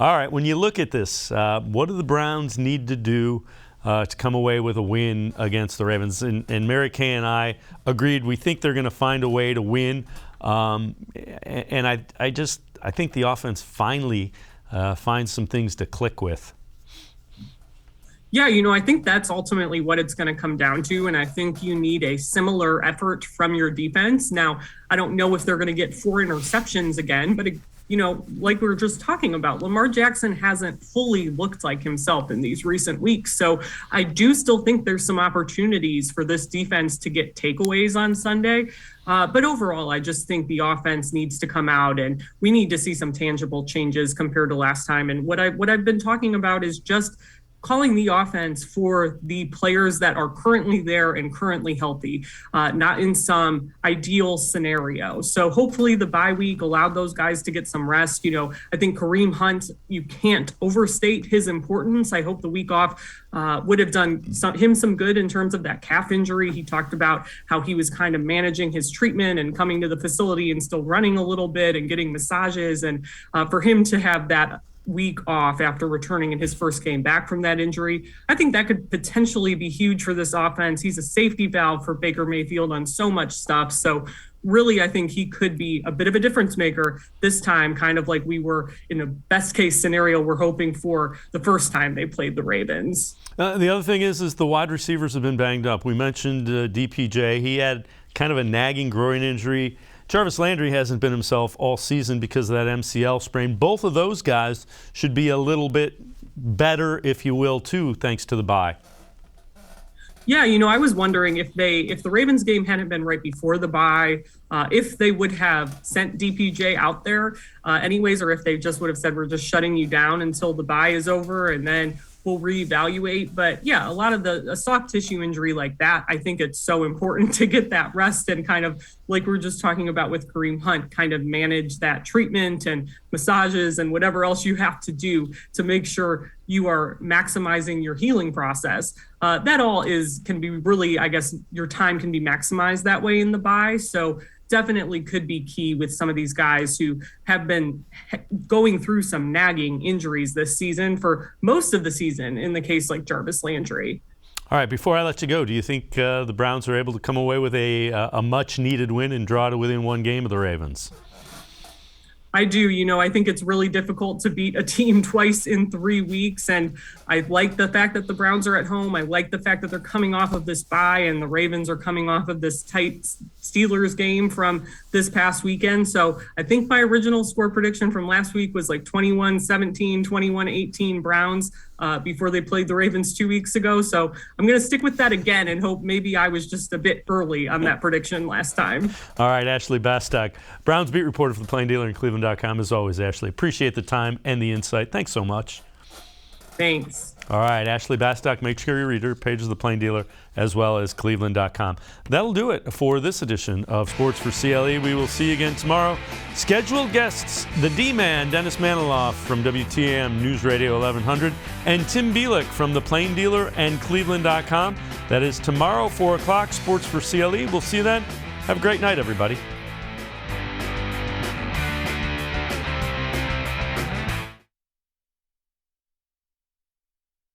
All right, when you look at this, what do the Browns need to do to come away with a win against the Ravens? And Mary Kay and I agreed we think they're going to find a way to win. And I think the offense finally finds some things to click with. Yeah, I think that's ultimately what it's going to come down to. And I think you need a similar effort from your defense. Now, I don't know if they're going to get 4 interceptions again, but like we were just talking about, Lamar Jackson hasn't fully looked like himself in these recent weeks. So I do still think there's some opportunities for this defense to get takeaways on Sunday. But overall, I just think the offense needs to come out and we need to see some tangible changes compared to last time. And what I've been talking about is just calling the offense for the players that are currently there and currently healthy, not in some ideal scenario. So hopefully the bye week allowed those guys to get some rest. I think Kareem Hunt, you can't overstate his importance. I hope the week off would have done him some good in terms of that calf injury. He talked about how he was kind of managing his treatment and coming to the facility and still running a little bit and getting massages. And for him to have that week off after returning in his first game back from that injury, I think that could potentially be huge for this offense. He's a safety valve for Baker Mayfield on so much stuff. So really, I think he could be a bit of a difference maker this time, kind of like we were in a best case scenario we're hoping for the first time they played the Ravens. The other thing is the wide receivers have been banged up. We mentioned DPJ. He had kind of a nagging groin injury. Jarvis Landry hasn't been himself all season because of that MCL sprain. Both of those guys should be a little bit better, if you will, too, thanks to the bye. Yeah, I was wondering if the Ravens game hadn't been right before the bye, if they would have sent DPJ out there anyways, or if they just would have said, we're just shutting you down until the bye is over and then we'll reevaluate. But yeah, a lot of a soft tissue injury like that, I think it's so important to get that rest and kind of like we were just talking about with Kareem Hunt, kind of manage that treatment and massages and whatever else you have to do to make sure you are maximizing your healing process. That all can be really, I guess, your time can be maximized that way in the bye. So definitely could be key with some of these guys who have been going through some nagging injuries this season for most of the season, in the case like Jarvis Landry. All right, before I let you go, do you think the Browns are able to come away with a much-needed win and draw to within one game of the Ravens? I do. I think it's really difficult to beat a team twice in 3 weeks. And I like the fact that the Browns are at home. I like the fact that they're coming off of this bye and the Ravens are coming off of this tight Steelers game from this past weekend. So I think my original score prediction from last week was like 21-17, 21-18 Browns before they played the Ravens 2 weeks ago. So I'm going to stick with that again and hope maybe I was just a bit early on that prediction last time. All right, Ashley Bastock, Browns beat reporter for the Plain Dealer and cleveland.com. As always, Ashley, appreciate the time and the insight. Thanks so much. Thanks. All right, Ashley Bastock, make sure you read her pages of the Plain Dealer as well as cleveland.com. That'll do it for this edition of Sports for CLE. We will see you again tomorrow. Scheduled guests, the D-Man, Dennis Maniloff from WTAM News Radio 1100, and Tim Bielek from the Plain Dealer and cleveland.com. That is tomorrow, 4 o'clock, Sports for CLE. We'll see you then. Have a great night, everybody.